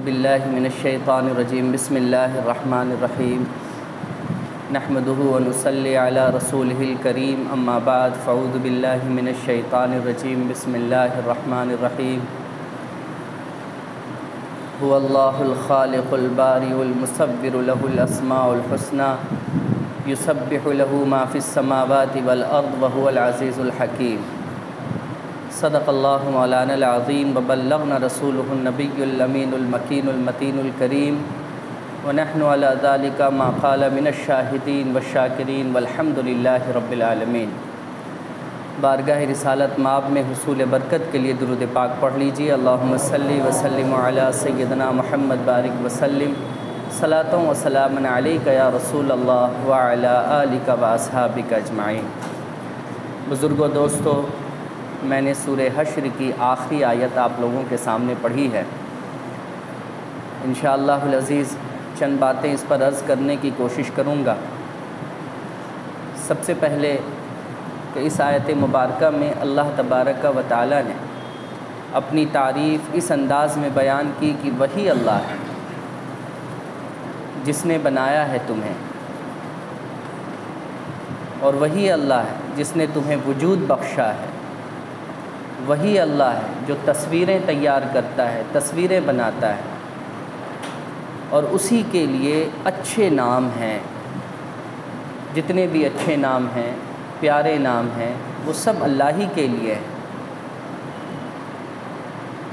باللہ من الشیطان الرجیم بسم اللہ الرحمن الرحیم نحمدہ ونصلی علی رسولہ الکریم اما بعد فاعوذ باللہ من الشیطان الرجیم بسم اللہ الرحمن الرحیم هو اللہ الخالق البارئ المصور له الاسماء الحسنى یسبح له ما فی السماوات والارض وهو العزیز الحکیم صدق اللہ مولانا العظیم وبلغنا رسولہ النبی الامین المکین المتین الکریم ونحن علی ذلک ما قال من الشاہدین والشاکرین والحمد للہ رب العالمین۔ بارگاہ رسالت مآب میں حصول برکت کے لیے درود پاک پڑھ لیجیے۔ اللہم صلی وسلم علی سیدنا محمد بارک وسلم صلاۃ و سلام علیک یا رسول اللہ وعلی آلک و اصحابک اجمعین۔ بزرگوں دوستو، میں نے سورہ حشر کی آخری آیت آپ لوگوں کے سامنے پڑھی ہے۔ انشاءاللہ العزیز چند باتیں اس پر عرض کرنے کی کوشش کروں گا۔ سب سے پہلے کہ اس آیت مبارکہ میں اللہ تبارک و تعالی نے اپنی تعریف اس انداز میں بیان کی کہ وہی اللہ ہے جس نے بنایا ہے تمہیں، اور وہی اللہ ہے جس نے تمہیں وجود بخشا ہے، وہی اللہ ہے جو تصویریں تیار کرتا ہے، تصویریں بناتا ہے، اور اسی کے لیے اچھے نام ہیں۔ جتنے بھی اچھے نام ہیں، پیارے نام ہیں، وہ سب اللہ ہی کے لیے ہیں۔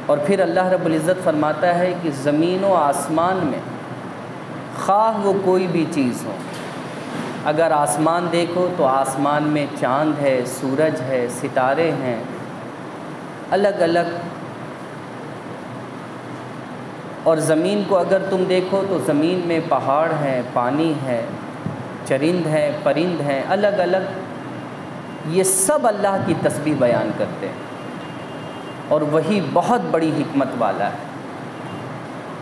اور پھر اللہ رب العزت فرماتا ہے کہ زمین و آسمان میں خواہ وہ کوئی بھی چیز ہو، اگر آسمان دیکھو تو آسمان میں چاند ہے، سورج ہے، ستارے ہیں، الگ الگ، اور زمین کو اگر تم دیکھو تو زمین میں پہاڑ ہیں، پانی ہے، چرند ہیں، پرند ہیں، الگ الگ، یہ سب اللہ کی تسبیح بیان کرتے ہیں، اور وہی بہت بڑی حکمت والا ہے۔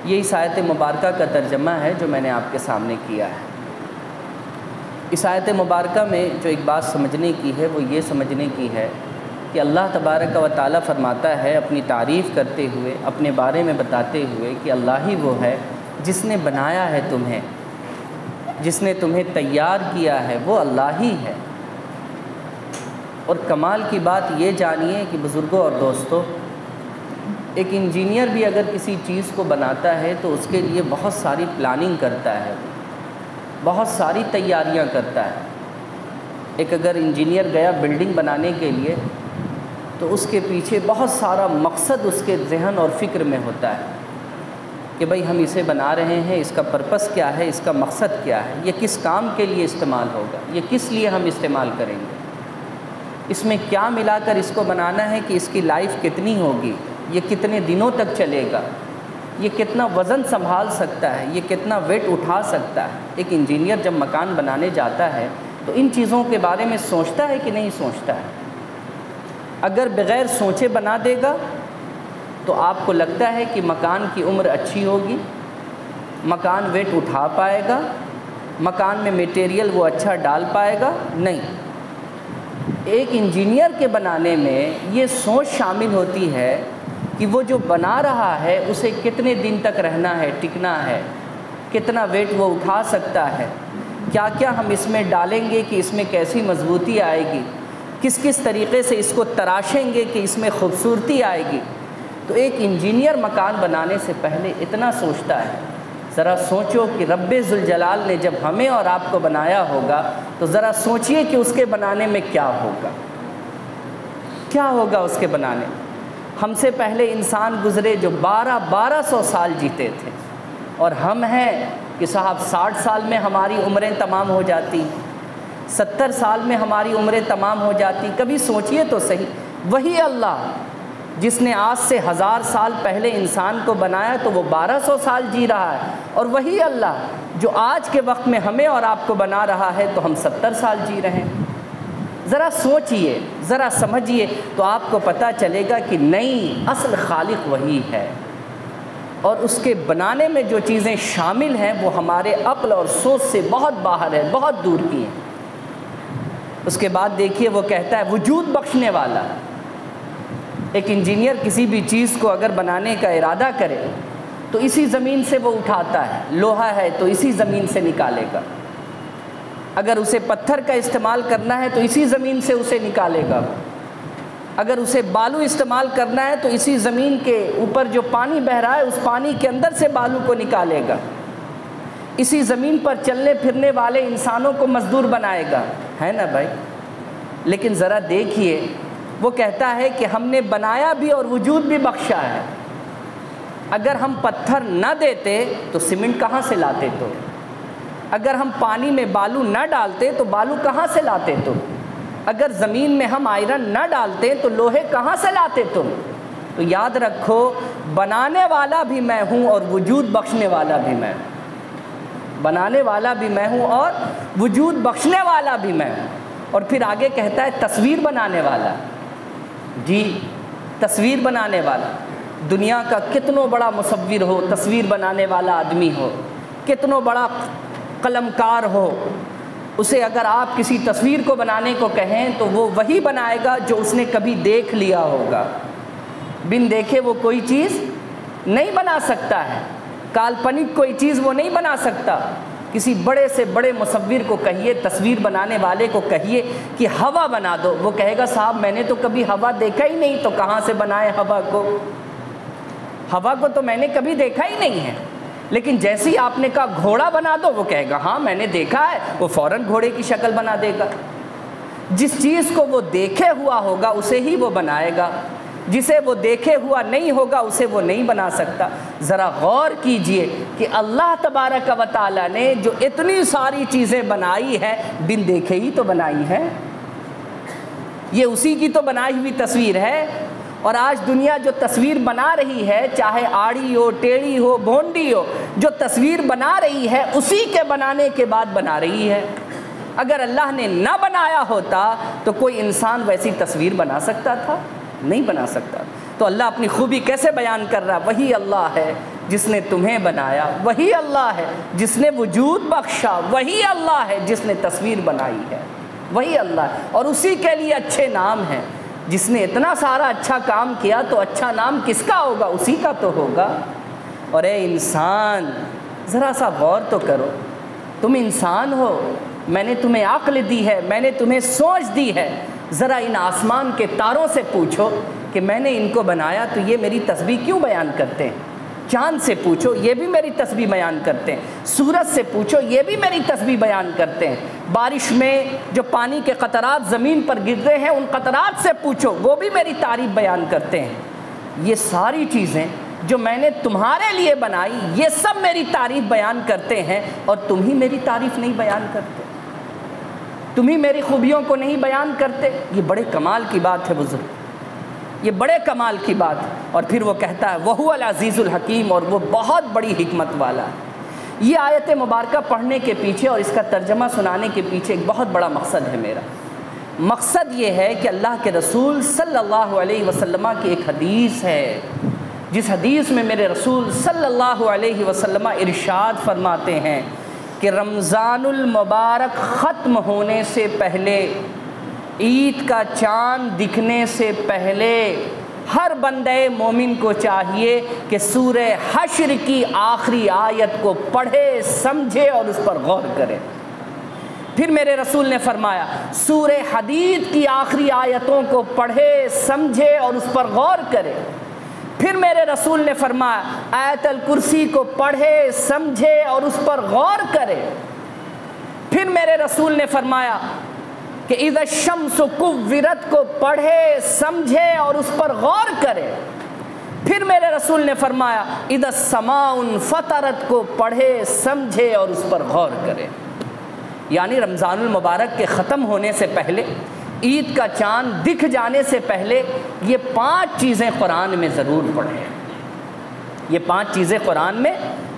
یہ اس آیت مبارکہ کا ترجمہ ہے جو میں نے آپ کے سامنے کیا ہے۔ اس آیت مبارکہ میں جو ایک بات سمجھنے کی ہے وہ یہ سمجھنے کی ہے کہ اللہ تبارک و تعالی فرماتا ہے اپنی تعریف کرتے ہوئے، اپنے بارے میں بتاتے ہوئے کہ اللہ ہی وہ ہے جس نے بنایا ہے تمہیں، جس نے تمہیں تیار کیا ہے، وہ اللہ ہی ہے۔ اور کمال کی بات یہ جانیے کہ بزرگوں اور دوستو، ایک انجینئر بھی اگر کسی چیز کو بناتا ہے تو اس کے لیے بہت ساری پلاننگ کرتا ہے، بہت ساری تیاریاں کرتا ہے۔ ایک اگر انجینئر گیا بلڈنگ بنانے کے لیے تو اس کے پیچھے بہت سارا مقصد اس کے ذہن اور فکر میں ہوتا ہے کہ بھئی ہم اسے بنا رہے ہیں، اس کا پرپس کیا ہے، اس کا مقصد کیا ہے، یہ کس کام کے لیے استعمال ہوگا، یہ کس لیے ہم استعمال کریں گے، اس میں کیا ملا کر اس کو بنانا ہے کہ اس کی لائف کتنی ہوگی، یہ کتنے دنوں تک چلے گا، یہ کتنا وزن سنبھال سکتا ہے، یہ کتنا ویٹ اٹھا سکتا ہے۔ ایک انجینئر جب مکان بنانے جاتا ہے تو ان چیزوں کے بارے میں سوچتا ہے کہ نہیں سوچتا ہے؟ اگر بغیر سوچے بنا دے گا تو آپ کو لگتا ہے کہ مکان کی عمر اچھی ہوگی، مکان ویٹ اٹھا پائے گا، مکان میں میٹیریل وہ اچھا ڈال پائے گا؟ نہیں۔ ایک انجینئر کے بنانے میں یہ سوچ شامل ہوتی ہے کہ وہ جو بنا رہا ہے اسے کتنے دن تک رہنا ہے، ٹکنا ہے، کتنا ویٹ وہ اٹھا سکتا ہے، کیا کیا ہم اس میں ڈالیں گے کہ اس میں کیسی مضبوطی آئے گی، کس کس طریقے سے اس کو تراشیں گے کہ اس میں خوبصورتی آئے گی۔ تو ایک انجینئر مکان بنانے سے پہلے اتنا سوچتا ہے۔ ذرا سوچو کہ رب ذوالجلال نے جب ہمیں اور آپ کو بنایا ہوگا تو ذرا سوچئے کہ اس کے بنانے میں کیا ہوگا، کیا ہوگا اس کے بنانے میں۔ ہم سے پہلے انسان گزرے جو 1200 سال جیتے تھے، اور ہم ہیں کہ صاحب 60 سال میں ہماری عمریں تمام ہو جاتی، 70 سال میں ہماری عمریں تمام ہو جاتی۔ کبھی سوچئے تو صحیح، وہی اللہ جس نے آج سے 1000 سال پہلے انسان کو بنایا تو وہ 1200 سال جی رہا ہے، اور وہی اللہ جو آج کے وقت میں ہمیں اور آپ کو بنا رہا ہے تو ہم 70 سال جی رہے ہیں۔ ذرا سوچئے، ذرا سمجھئے تو آپ کو پتہ چلے گا کہ نہیں، اصل خالق وہی ہے، اور اس کے بنانے میں جو چیزیں شامل ہیں وہ ہمارے عقل اور سوچ سے بہت باہر ہے، بہت دور کی ہیں۔ اس کے بعد دیکھیے وہ کہتا ہے وجود بخشنے والا۔ ایک انجینئر کسی بھی چیز کو اگر بنانے کا ارادہ کرے تو اسی زمین سے وہ اٹھاتا ہے، لوہا ہے تو اسی زمین سے نکالے گا، اگر اسے پتھر کا استعمال کرنا ہے تو اسی زمین سے اسے نکالے گا، اگر اسے بالو استعمال کرنا ہے تو اسی زمین کے اوپر جو پانی بہہ رہا ہے اس پانی کے اندر سے بالو کو نکالے گا، اسی زمین پر چلنے پھرنے والے انسانوں کو مزدور بنائے گا، ہے نا بھائی؟ لیکن ذرا دیکھیے، وہ کہتا ہے کہ ہم نے بنایا بھی اور وجود بھی بخشا ہے، اگر ہم پتھر نہ دیتے تو سیمنٹ کہاں سے لاتے تو، اگر ہم پانی میں بالو نہ ڈالتے تو بالو کہاں سے لاتے تم، اگر زمین میں ہم آئرن نہ ڈالتے تو لوہے کہاں سے لاتے تم؟ تو یاد رکھو، بنانے والا بھی میں ہوں اور وجود بخشنے والا بھی میں ہوں، بنانے والا بھی میں ہوں اور وجود بخشنے والا بھی میں ہوں۔ اور پھر آگے کہتا ہے تصویر بنانے والا، جی تصویر بنانے والا، دنیا کا کتنوں بڑا مصور ہو، تصویر بنانے والا آدمی ہو، کتنوں بڑا قلم کار ہو، اسے اگر آپ کسی تصویر کو بنانے کو کہیں تو وہ وہی بنائے گا جو اس نے کبھی دیکھ لیا ہوگا، بن دیکھے وہ کوئی چیز نہیں بنا سکتا ہے، کالپنک کوئی چیز وہ نہیں بنا سکتا۔ کسی بڑے سے بڑے مصور کو کہیے، تصویر بنانے والے کو کہیے کہ ہوا بنا دو، وہ کہے گا صاحب میں نے تو کبھی ہوا دیکھا ہی نہیں، تو کہاں سے بنائے ہوا کو؟ ہوا کو تو میں نے کبھی دیکھا ہی نہیں ہے۔ لیکن جیسے ہی آپ نے کہا گھوڑا بنا دو، وہ کہے گا ہاں میں نے دیکھا ہے، وہ فوراً گھوڑے کی شکل بنا دے گا۔ جس چیز کو وہ دیکھے ہوا ہوگا اسے ہی وہ بنائے گا، جسے وہ دیکھے ہوا نہیں ہوگا اسے وہ نہیں بنا سکتا۔ ذرا غور کیجئے کہ اللہ تبارک و تعالیٰ نے جو اتنی ساری چیزیں بنائی ہیں بن دیکھے ہی تو بنائی ہیں، یہ اسی کی تو بنائی ہوئی تصویر ہے۔ اور آج دنیا جو تصویر بنا رہی ہے، چاہے آڑی ہو، ٹیڑھی ہو، بھونڈی ہو، جو تصویر بنا رہی ہے اسی کے بنانے کے بعد بنا رہی ہے۔ اگر اللہ نے نہ بنایا ہوتا تو کوئی انسان ویسی تصویر بنا سکتا تھا؟ نہیں بنا سکتا۔ تو اللہ اپنی خوبی کیسے بیان کر رہا؟ وہی اللہ ہے جس نے تمہیں بنایا، وہی اللہ ہے جس نے وجود بخشا، وہی اللہ ہے جس نے تصویر بنائی ہے، وہی اللہ ہے، اور اسی کے لیے اچھے نام ہیں۔ جس نے اتنا سارا اچھا کام کیا تو اچھا نام کس کا ہوگا؟ اسی کا تو ہوگا۔ اور اے انسان، ذرا سا غور تو کرو، تم انسان ہو، میں نے تمہیں عقل دی ہے، میں نے تمہیں سوچ دی ہے، ذرا ان آسمان کے تاروں سے پوچھو کہ میں نے ان کو بنایا تو یہ میری تسبیح کیوں بیان کرتے ہیں؟ چاند سے پوچھو، یہ بھی میری تسبیح بیان کرتے ہیں۔ سورج سے پوچھو، یہ بھی میری تسبیح بیان کرتے ہیں۔ بارش میں جو پانی کے قطرات زمین پر گرتے ہیں ان قطرات سے پوچھو، وہ بھی میری تعریف بیان کرتے ہیں۔ یہ ساری چیزیں جو میں نے تمہارے لیے بنائی یہ سب میری تعریف بیان کرتے ہیں، اور تم ہی میری تعریف نہیں بیان کرتے، تم ہی میری خوبیوں کو نہیں بیان کرتے۔ یہ بڑے کمال کی بات ہے بزرگ، یہ بڑے کمال کی بات ہے۔ اور پھر وہ کہتا ہے وَهُوَ الْعَزِيزُ الْحَكِيمُ، اور وہ بہت بڑی حکمت والا ہے۔ یہ آیت مبارکہ پڑھنے کے پیچھے اور اس کا ترجمہ سنانے کے پیچھے ایک بہت بڑا مقصد ہے میرا۔ مقصد یہ ہے کہ اللہ کے رسول صلی اللہ علیہ وسلم کی ایک حدیث ہے، جس حدیث میں میرے رسول صلی اللہ علیہ وسلم ارشاد فرماتے ہیں کہ رمضان المبارک ختم ہونے سے پہلے، عید کا چاند دکھنے سے پہلے، ہر بندے مومن کو چاہیے کہ سورہ حشر کی آخری آیت کو پڑھے، سمجھے اور اس پر غور کرے۔ پھر میرے رسول نے فرمایا سورہ حدید کی آخری آیتوں کو پڑھے، سمجھے اور اس پر غور کرے۔ پھر میرے رسول نے فرمایا آیت الکرسی کو پڑھے، سمجھے اور اس پر غور کرے۔ پھر میرے رسول نے فرمایا کہ اذا الشمس کورت کو پڑھے، سمجھے اور اس پر غور کرے۔ پھر میرے رسول نے فرمایا اذا السماء انفطرت کو پڑھے، سمجھے اور اس پر غور کرے۔ یعنی رمضان المبارک کے ختم ہونے سے پہلے، عید کا چاند دکھ جانے سے پہلے یہ 5 چیزیں قرآن میں ضرور پڑھیں، یہ 5 چیزیں قرآن میں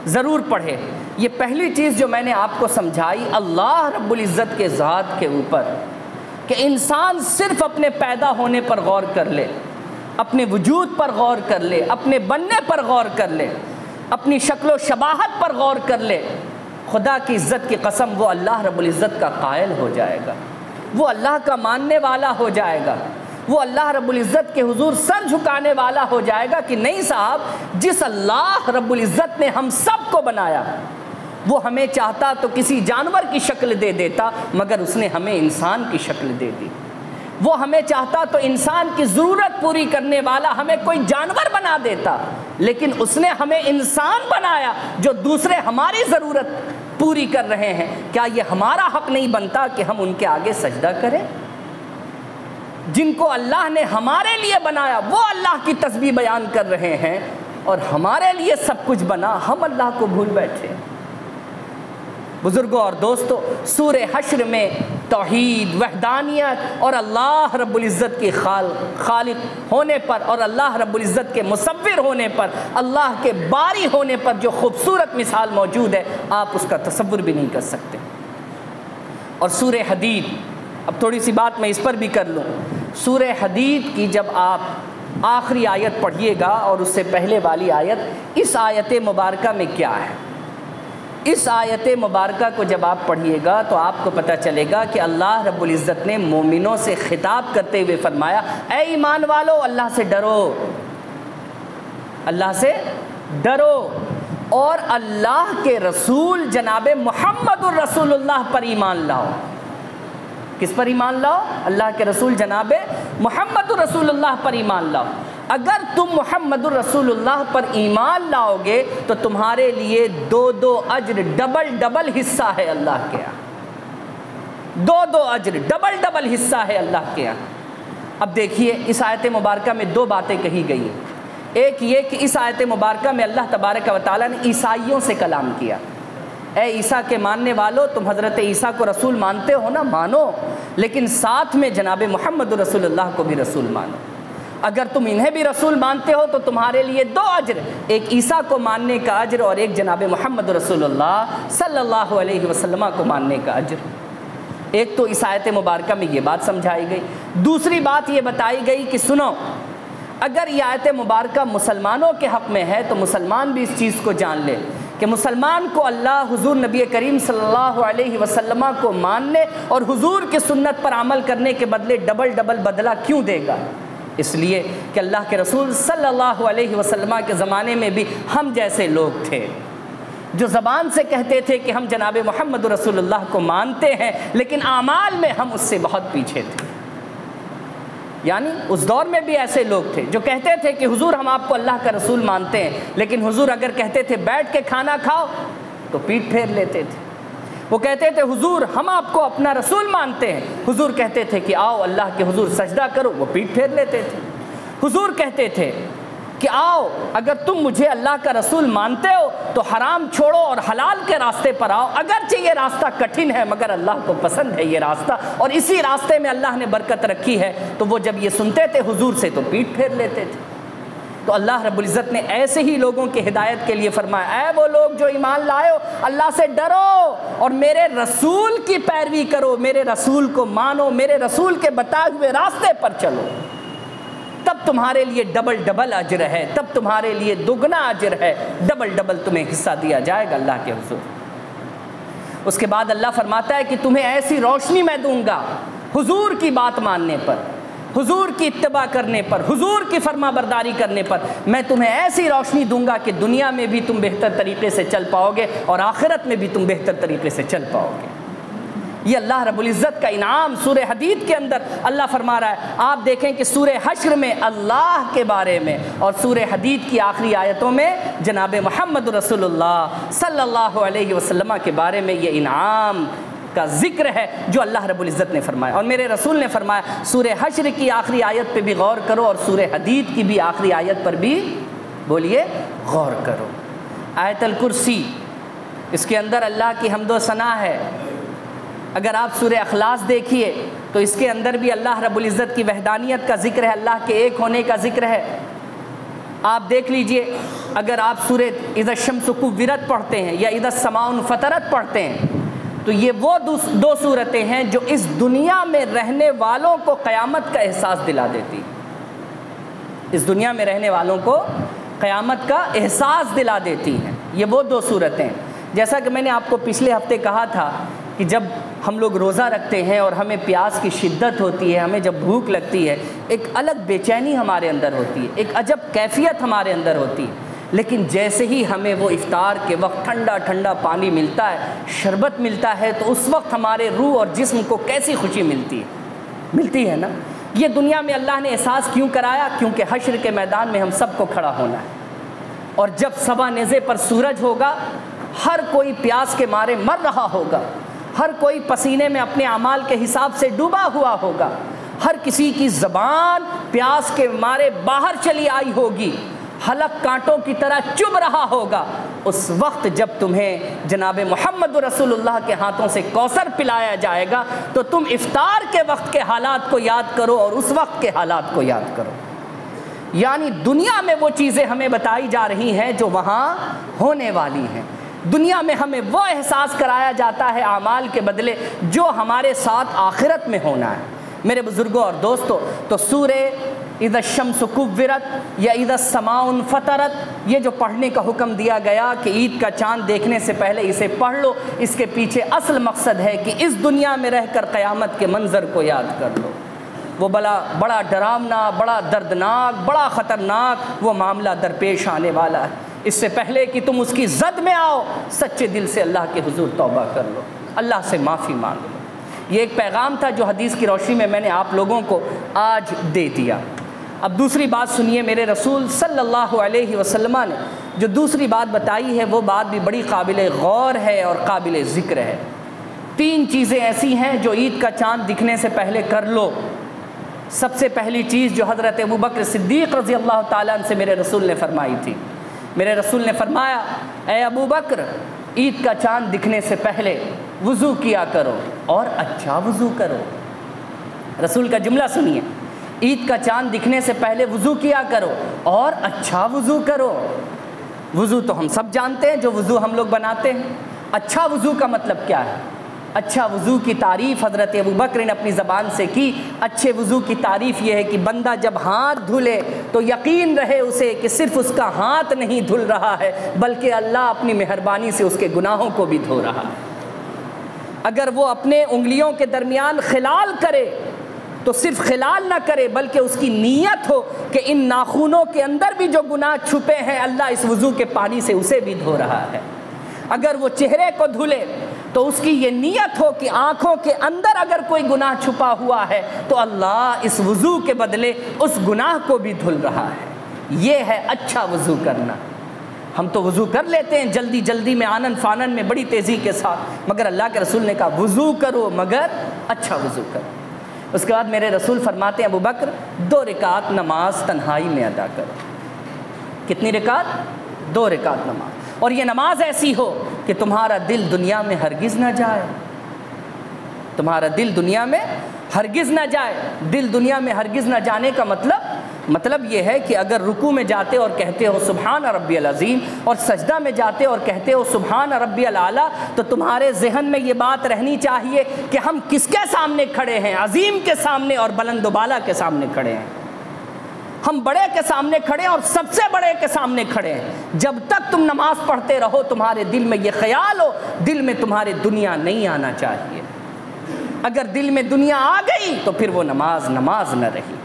ضرور پڑھیں۔ یہ پہلی چیز جو میں نے آپ کو سمجھائی اللہ رب العزت کے ذات کے اوپر، کہ انسان صرف اپنے پیدا ہونے پر غور کر لے، اپنے وجود پر غور کر لے، اپنے بننے پر غور کر لے، اپنی شکل و شباہت پر غور کر لے، خدا کی عزت کی قسم وہ اللہ رب العزت کا قائل ہو جائے گا، وہ اللہ کا ماننے والا ہو جائے گا، وہ اللہ رب العزت کے حضور سر جھکانے والا ہو جائے گا کہ نہیں صاحب، جس اللہ رب العزت نے ہم سب کو بنایا وہ ہمیں چاہتا تو کسی جانور کی شکل دے دیتا، مگر اس نے ہمیں انسان کی شکل دے دی۔ وہ ہمیں چاہتا تو انسان کی ضرورت پوری کرنے والا ہمیں کوئی جانور بنا دیتا، لیکن اس نے ہمیں انسان بنایا جو دوسرے ہماری ضرورت پوری کر رہے ہیں۔ کیا یہ ہمارا حق نہیں بنتا کہ ہم ان کے آگے سجدہ کریں؟ جن کو اللہ نے ہمارے لیے بنایا وہ اللہ کی تسبیح بیان کر رہے ہیں، اور ہمارے لیے سب کچھ بنا، ہم اللہ کو بھول بیٹھے۔ بزرگوں اور دوستو، سورہ حشر میں توحید، وحدانیت اور اللہ رب العزت کی خالق ہونے پر اور اللہ رب العزت کے مصور ہونے پر، اللہ کے باری ہونے پر جو خوبصورت مثال موجود ہے، آپ اس کا تصور بھی نہیں کر سکتے۔ اور سورہ حدید، اب تھوڑی سی بات میں اس پر بھی کر لوں۔ سورہ حدید کی جب آپ آخری آیت پڑھیے گا اور اس سے پہلے والی آیت، اس آیت مبارکہ میں کیا ہے؟ اس آیت مبارکہ کو جب آپ پڑھیے گا تو آپ کو پتہ چلے گا کہ اللہ رب العزت نے مومنوں سے خطاب کرتے ہوئے فرمایا، اے ایمان والو، اللہ سے ڈرو، اللہ سے ڈرو، اور اللہ کے رسول جناب محمد الرسول اللہ پر ایمان لاؤ۔ کس پر ایمان لاؤ؟ اللہ کے رسول جناب محمد الرسول اللہ پر ایمان لاؤ۔ اگر تم محمد الرسول اللہ پر ایمان لاؤ گے تو تمہارے لیے 2 اجر، ڈبل حصہ ہے اللہ کے یہاں، 2 اجر، ڈبل حصہ ہے اللہ کے یہاں۔ اب دیکھیے اس آیت مبارکہ میں 2 باتیں کہی گئی ہیں۔ ایک یہ کہ اس آیت مبارکہ میں اللہ تبارک و تعالیٰ نے عیسائیوں سے کلام کیا، اے عیسیٰ کے ماننے والو، تم حضرت عیسیٰ کو رسول مانتے ہو نا، مانو، لیکن ساتھ میں جناب محمد رسول اللہ کو بھی رسول مانو۔ اگر تم انہیں بھی رسول مانتے ہو تو تمہارے لیے 2 اجر، ایک عیسیٰ کو ماننے کا اجر اور ایک جناب محمد رسول اللہ صلی اللہ علیہ وسلم کو ماننے کا اجر۔ ایک تو اس آیت مبارکہ میں یہ بات سمجھائی گئی۔ دوسری بات یہ بتائی گئی کہ سنو، اگر یہ آیت مبارکہ مسلمانوں کے حق میں ہے تو مسلمان بھی اس چیز کو جان لے کہ مسلمان کو اللہ حضور نبی کریم صلی اللہ علیہ وسلم کو ماننے اور حضور کی سنت پر عمل کرنے کے بدلے ڈبل بدلہ کیوں دے گا؟ اس لیے کہ اللہ کے رسول صلی اللہ علیہ وسلم کے زمانے میں بھی ہم جیسے لوگ تھے جو زبان سے کہتے تھے کہ ہم جناب محمد رسول اللہ کو مانتے ہیں، لیکن اعمال میں ہم اس سے بہت پیچھے تھے۔ یعنی اس دور میں بھی ایسے لوگ تھے جو کہتے تھے کہ حضور ہم آپ کو اللہ کا رسول مانتے ہیں، لیکن حضور اگر کہتے تھے بیٹھ کے کھانا کھاؤ تو پیٹھ پھیر لیتے تھے۔ وہ کہتے تھے حضور ہم آپ کو اپنا رسول مانتے ہیں، حضور کہتے تھے کہ آؤ اللہ کے حضور سجدہ کرو، وہ پیٹھ پھیر لیتے تھے۔ حضور کہتے تھے کہ آؤ اگر تم مجھے اللہ کا رسول مانتے ہو تو حرام چھوڑو اور حلال کے راستے پر آؤ، اگرچہ یہ راستہ کٹھن ہے مگر اللہ کو پسند ہے یہ راستہ، اور اسی راستے میں اللہ نے برکت رکھی ہے۔ تو وہ جب یہ سنتے تھے حضور سے تو پیٹھ پھیر لیتے تھے۔ تو اللہ رب العزت نے ایسے ہی لوگوں کی ہدایت کے لیے فرمایا، اے وہ لوگ جو ایمان لائے ہو، اللہ سے ڈرو اور میرے رسول کی پیروی کرو، میرے رسول کو مانو، میرے رسول کے بتائے ہوئے راستے پر چلو، تب تمہارے لیے ڈبل اجر ہے، تب تمہارے لیے دگنا اجر ہے، ڈبل تمہیں حصہ دیا جائے گا اللہ کے حضور۔ اس کے بعد اللہ فرماتا ہے کہ تمہیں ایسی روشنی میں دوں گا حضور کی بات ماننے پر، حضور کی اتباع کرنے پر، حضور کی فرما برداری کرنے پر، میں تمہیں ایسی روشنی دوں گا کہ دنیا میں بھی تم بہتر طریقے سے چل پاؤ گے اور آخرت میں بھی تم بہتر طریقے سے چل پاؤ گے۔ یہ اللہ رب العزت کا انعام سورہ حدید کے اندر اللہ فرما رہا ہے۔ آپ دیکھیں کہ سورہ حشر میں اللہ کے بارے میں اور سورہ حدید کی آخری آیتوں میں جناب محمد رسول اللہ صلی اللہ علیہ وسلم کے بارے میں یہ انعام کا ذکر ہے جو اللہ رب العزت نے فرمایا، اور میرے رسول نے فرمایا سورہ حشر کی آخری آیت پہ بھی غور کرو اور سورہ حدید کی بھی آخری آیت پر بھی بولیے غور کرو۔ آیت الکرسی، اس کے اندر اللہ کی حمد و ثنا ہے۔ اگر آپ سورہ اخلاص دیکھیے تو اس کے اندر بھی اللہ رب العزت کی وحدانیت کا ذکر ہے، اللہ کے ایک ہونے کا ذکر ہے۔ آپ دیکھ لیجئے، اگر آپ سورہ اذا الشمس کورت پڑھتے ہیں یا اذا السماء انفطرت پڑھتے ہیں تو یہ وہ 2 صورتیں ہیں جو اس دنیا میں رہنے والوں کو قیامت کا احساس دلا دیتی، اس دنیا میں رہنے والوں کو قیامت کا احساس دلا دیتی ہیں۔ یہ وہ 2 صورتیں، جیسا کہ میں نے آپ کو پچھلے ہفتے کہا تھا کہ جب ہم لوگ روزہ رکھتے ہیں اور ہمیں پیاس کی شدت ہوتی ہے، ہمیں جب بھوک لگتی ہے ایک الگ بے چینی ہمارے اندر ہوتی ہے، ایک عجب کیفیت ہمارے اندر ہوتی ہے، لیکن جیسے ہی ہمیں وہ افطار کے وقت ٹھنڈا ٹھنڈا پانی ملتا ہے، شربت ملتا ہے، تو اس وقت ہمارے روح اور جسم کو کیسی خوشی ملتی ہے نا۔ یہ دنیا میں اللہ نے احساس کیوں کرایا؟ کیونکہ حشر کے میدان میں ہم سب کو کھڑا ہونا ہے، اور جب صبح نیزے پر سورج ہوگا، ہر کوئی پیاس کے مارے مر رہا ہوگا، ہر کوئی پسینے میں اپنے اعمال کے حساب سے ڈوبا ہوا ہوگا، ہر کسی کی زبان پیاس کے مارے باہر چلی آئی ہوگی، حلق کانٹوں کی طرح چبھ رہا ہوگا۔ اس وقت جب تمہیں جناب محمد رسول اللہ کے ہاتھوں سے کوثر پلایا جائے گا تو تم افطار کے وقت کے حالات کو یاد کرو اور اس وقت کے حالات کو یاد کرو۔ یعنی دنیا میں وہ چیزیں ہمیں بتائی جا رہی ہیں جو وہاں ہونے والی ہیں۔ دنیا میں ہمیں وہ احساس کرایا جاتا ہے اعمال کے بدلے جو ہمارے ساتھ آخرت میں ہونا ہے۔ میرے بزرگوں اور دوستو، تو سورہ اذا الشمس کورت یا اذا السماء انفطرت، یہ جو پڑھنے کا حکم دیا گیا کہ عید کا چاند دیکھنے سے پہلے اسے پڑھ لو، اس کے پیچھے اصل مقصد ہے کہ اس دنیا میں رہ کر قیامت کے منظر کو یاد کر لو۔ وہ بڑا ڈراونا، بڑا دردناک، بڑا خطرناک وہ معاملہ درپیش آنے والا ہے۔ اس سے پہلے کہ تم اس کی زد میں آؤ، سچے دل سے اللہ کے حضور توبہ کر لو، اللہ سے معافی مانگ لو۔ یہ ایک پیغام تھا جو حدیث کی روشنی میں نے آپ لوگوں کو آج دے دیا۔ اب دوسری بات سنیے، میرے رسول صلی اللہ علیہ وسلم نے جو دوسری بات بتائی ہے وہ بات بھی بڑی قابل غور ہے اور قابل ذکر ہے۔ 3 چیزیں ایسی ہیں جو عید کا چاند دکھنے سے پہلے کر لو۔ سب سے پہلی چیز جو حضرت ابوبکر صدیق رضی اللہ تعالیٰ عنہ سے میرے رسول نے فرمائی تھی، میرے رسول نے فرمایا، اے ابوبکر، عید کا چاند دکھنے سے پہلے وضو کیا کرو اور اچھا وضو کرو۔ رسول کا جملہ سنیے، عید کا چاند دکھنے سے پہلے وضو کیا کرو اور اچھا وضو کرو۔ وضو تو ہم سب جانتے ہیں جو وضو ہم لوگ بناتے ہیں۔ اچھا وضو کا مطلب کیا ہے؟ اچھا وضو کی تعریف حضرت ابوبکر نے اپنی زبان سے کی۔ اچھے وضو کی تعریف یہ ہے کہ بندہ جب ہاتھ دھلے تو یقین رہے اسے کہ صرف اس کا ہاتھ نہیں دھل رہا ہے بلکہ اللہ اپنی مہربانی سے اس کے گناہوں کو بھی دھو رہا ہے۔ اگر وہ اپنے انگلیوں کے درمیان خلال کرے تو صرف خلال نہ کرے بلکہ اس کی نیت ہو کہ ان ناخنوں کے اندر بھی جو گناہ چھپے ہیں اللہ اس وضو کے پانی سے اسے بھی دھو رہا ہے۔ اگر وہ چہرے کو دھلے تو اس کی یہ نیت ہو کہ آنکھوں کے اندر اگر کوئی گناہ چھپا ہوا ہے تو اللہ اس وضو کے بدلے اس گناہ کو بھی دھل رہا ہے۔ یہ ہے اچھا وضو کرنا۔ ہم تو وضو کر لیتے ہیں جلدی جلدی میں، آنن فانن میں، بڑی تیزی کے ساتھ، مگر اللہ کے رسول نے کہا وضو کرو مگر اچھا وضو کرو۔ اس کے بعد میرے رسول فرماتے ہیں ابوبکر 2 رکعت نماز تنہائی میں ادا کرو۔ کتنی رکعت؟ 2 رکعت نماز، اور یہ نماز ایسی ہو کہ تمہارا دل دنیا میں ہرگز نہ جائے، تمہارا دل دنیا میں ہرگز نہ جائے۔ دل دنیا میں ہرگز نہ جانے کا مطلب یہ ہے کہ اگر رکوع میں جاتے اور کہتے ہو سبحان ربی العظیم اور سجدہ میں جاتے اور کہتے ہو سبحان ربی الاعلیٰ تو تمہارے ذہن میں یہ بات رہنی چاہیے کہ ہم کس کے سامنے کھڑے ہیں؟ عظیم کے سامنے اور بلند و بالا کے سامنے کھڑے ہیں۔ ہم بڑے کے سامنے کھڑے ہیں اور سب سے بڑے کے سامنے کھڑے ہیں۔ جب تک تم نماز پڑھتے رہو تمہارے دل میں یہ خیال ہو، دل میں تمہارے دنیا نہیں آنا چاہیے۔ اگر دل میں دنیا آ گئی تو پھر وہ نماز نہ رہی۔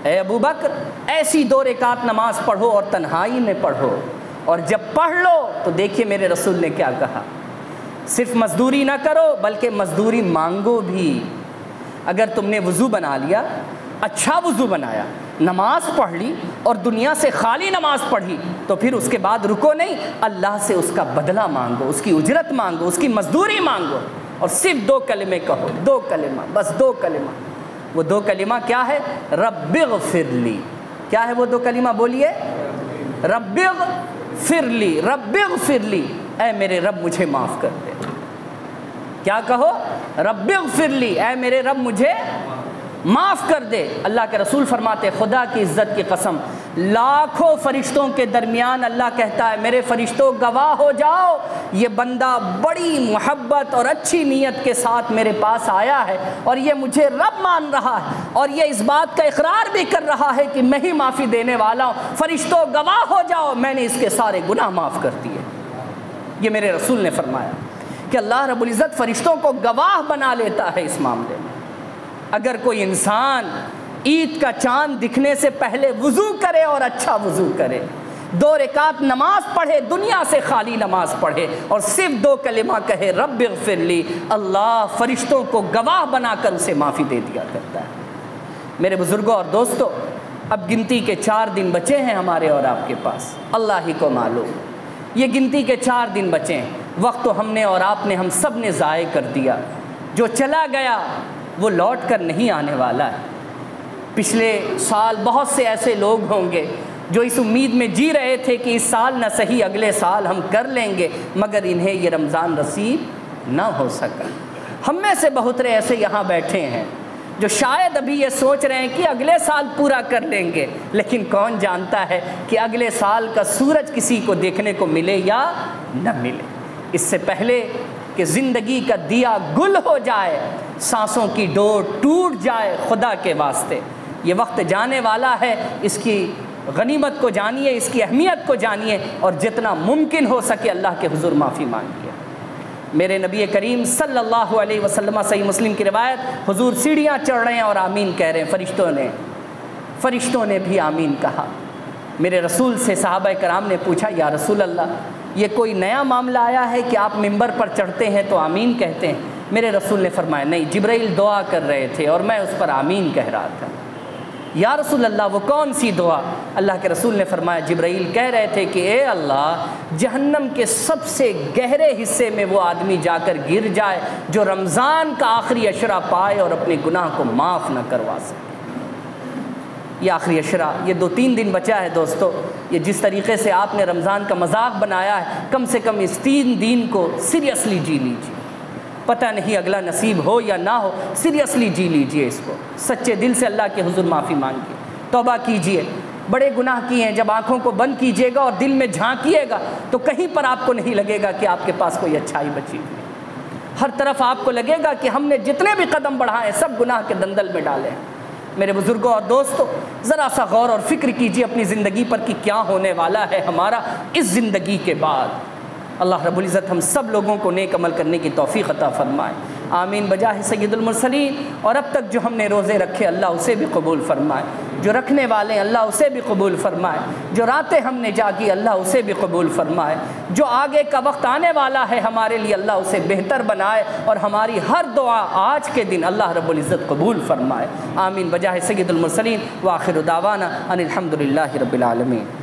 اے ابوبکر، ایسی 2 رکعت نماز پڑھو اور تنہائی میں پڑھو، اور جب پڑھ لو تو دیکھیے میرے رسول نے کیا کہا، صرف مزدوری نہ کرو بلکہ مزدوری مانگو بھی۔ اگر تم نے وضو بنا لیا، اچھا وضو بنایا، نماز پڑھ لی اور دنیا سے خالی نماز پڑھی تو پھر اس کے بعد رکو نہیں، اللہ سے اس کا بدلہ مانگو، اس کی اجرت مانگو، اس کی مزدوری مانگو، اور صرف 2 کلمے کہو، 2 کلمہ، بس 2 کلمہ۔ وہ 2 کلمہ کیا ہے؟ رب اغفر لی۔ کیا ہے وہ 2 کلمہ؟ بولیے، رب اغفر لی، رب اغفر لی، اے میرے رب مجھے معاف کر دے۔ کیا کہو؟ رب اغفر لی، اے میرے رب مجھے معاف کر دے۔ اللہ کے رسول فرماتے خدا کی عزت کی قسم، لاکھوں فرشتوں کے درمیان اللہ کہتا ہے میرے فرشتوں گواہ ہو جاؤ، یہ بندہ بڑی محبت اور اچھی نیت کے ساتھ میرے پاس آیا ہے اور یہ مجھے رب مان رہا ہے اور یہ اس بات کا اقرار بھی کر رہا ہے کہ میں ہی معافی دینے والا ہوں۔ فرشتوں گواہ ہو جاؤ، میں نے اس کے سارے گناہ معاف کر دیے۔ یہ میرے رسول نے فرمایا۔ کہ اللہ رب العزت فرشتوں کو گواہ بنا لیتا ہے اس معاملے میں۔ اگر کوئی انسان عید کا چاند دکھنے سے پہلے وضو کرے اور اچھا وضو کرے، 2 رکعت نماز پڑھے، دنیا سے خالی نماز پڑھے اور صرف 2 کلمہ کہے رب اغفر لی، اللہ فرشتوں کو گواہ بنا کر اسے معافی دے دیا کرتا ہے۔ میرے بزرگوں اور دوستوں، اب گنتی کے 4 دن بچے ہیں ہمارے اور آپ کے پاس، اللہ ہی کو معلوم۔ یہ گنتی کے 4 دن بچے ہیں، وقت تو ہم نے اور آپ نے، ہم سب نے ضائع کر دیا۔ جو چلا گیا وہ لوٹ کر نہیں آنے والا ہے۔ پچھلے سال بہت سے ایسے لوگ ہوں گے جو اس امید میں جی رہے تھے کہ اس سال نہ صحیح اگلے سال ہم کر لیں گے، مگر انہیں یہ رمضان نصیب نہ ہو سکا۔ ہم میں سے بہت رے ایسے یہاں بیٹھے ہیں جو شاید ابھی یہ سوچ رہے ہیں کہ اگلے سال پورا کر لیں گے، لیکن کون جانتا ہے کہ اگلے سال کا سورج کسی کو دیکھنے کو ملے یا نہ ملے۔ اس سے پہلے کہ زندگی کا دیا گل ہو جائے، سانسوں کی ڈور ٹوٹ جائے، خدا کے واسطے یہ وقت جانے والا ہے، اس کی غنیمت کو جانیے، اس کی اہمیت کو جانیے، اور جتنا ممکن ہو سکے اللہ کے حضور معافی مانگیے۔ میرے نبی کریم صلی اللہ علیہ وسلم، صحیح مسلم کی روایت، حضور سیڑھیاں چڑھ رہے ہیں اور آمین کہہ رہے ہیں، فرشتوں نے بھی آمین کہا۔ میرے رسول سے صحابہ کرام نے پوچھا، یا رسول اللہ، یہ کوئی نیا معاملہ آیا ہے کہ آپ ممبر پر چڑھتے ہیں تو آمین کہتے ہیں؟ میرے رسول نے فرمایا، نہیں، جبرائیل دعا کر رہے تھے اور میں اس پر آمین کہہ رہا تھا۔ یا رسول اللہ، وہ کون سی دعا؟ اللہ کے رسول نے فرمایا، جبرائیل کہہ رہے تھے کہ اے اللہ، جہنم کے سب سے گہرے حصے میں وہ آدمی جا کر گر جائے جو رمضان کا آخری عشرہ پائے اور اپنے گناہ کو معاف نہ کروا سکے۔ یہ آخری عشرہ، یہ 2-3 دن بچا ہے دوستو، یہ جس طریقے سے آپ نے رمضان کا مذاق بنایا ہے، کم سے کم اس 3 دن کو سیریسلی جی لیجیے۔ پتہ نہیں اگلا نصیب ہو یا نہ ہو، سیریسلی جی لیجئے اس کو، سچے دل سے اللہ کے حضور معافی مانگیے، توبہ کیجئے۔ بڑے گناہ کیے ہیں، جب آنکھوں کو بند کیجئے گا اور دل میں جھانکیے گا تو کہیں پر آپ کو نہیں لگے گا کہ آپ کے پاس کوئی اچھائی بچی ہوئی ہے۔ ہر طرف آپ کو لگے گا کہ ہم نے جتنے بھی قدم بڑھائے سب گناہ کے دندل میں ڈالے ہیں۔ میرے بزرگوں اور دوستوں، ذرا سا غور اور فکر کیجئے اپنی زندگی پر کہ کیا ہونے والا ہے ہمارا اس زندگی کے بعد۔ اللہ رب العزت ہم سب لوگوں کو نیک عمل کرنے کی توفیق عطا فرمائے، آمین بجاہ سید المرسلین۔ اور اب تک جو ہم نے روزے رکھے اللہ اسے بھی قبول فرمائے، جو رکھنے والے ہیں اللہ اسے بھی قبول فرمائے، جو راتیں ہم نے جاگی اللہ اسے بھی قبول فرمائے، جو آگے کا وقت آنے والا ہے ہمارے لیے اللہ اسے بہتر بنائے، اور ہماری ہر دعا آج کے دن اللہ رب العزت قبول فرمائے، آمین بجاہ سید المرسلین۔ وآخر دعوانا ان الحمد للہ رب العالمین۔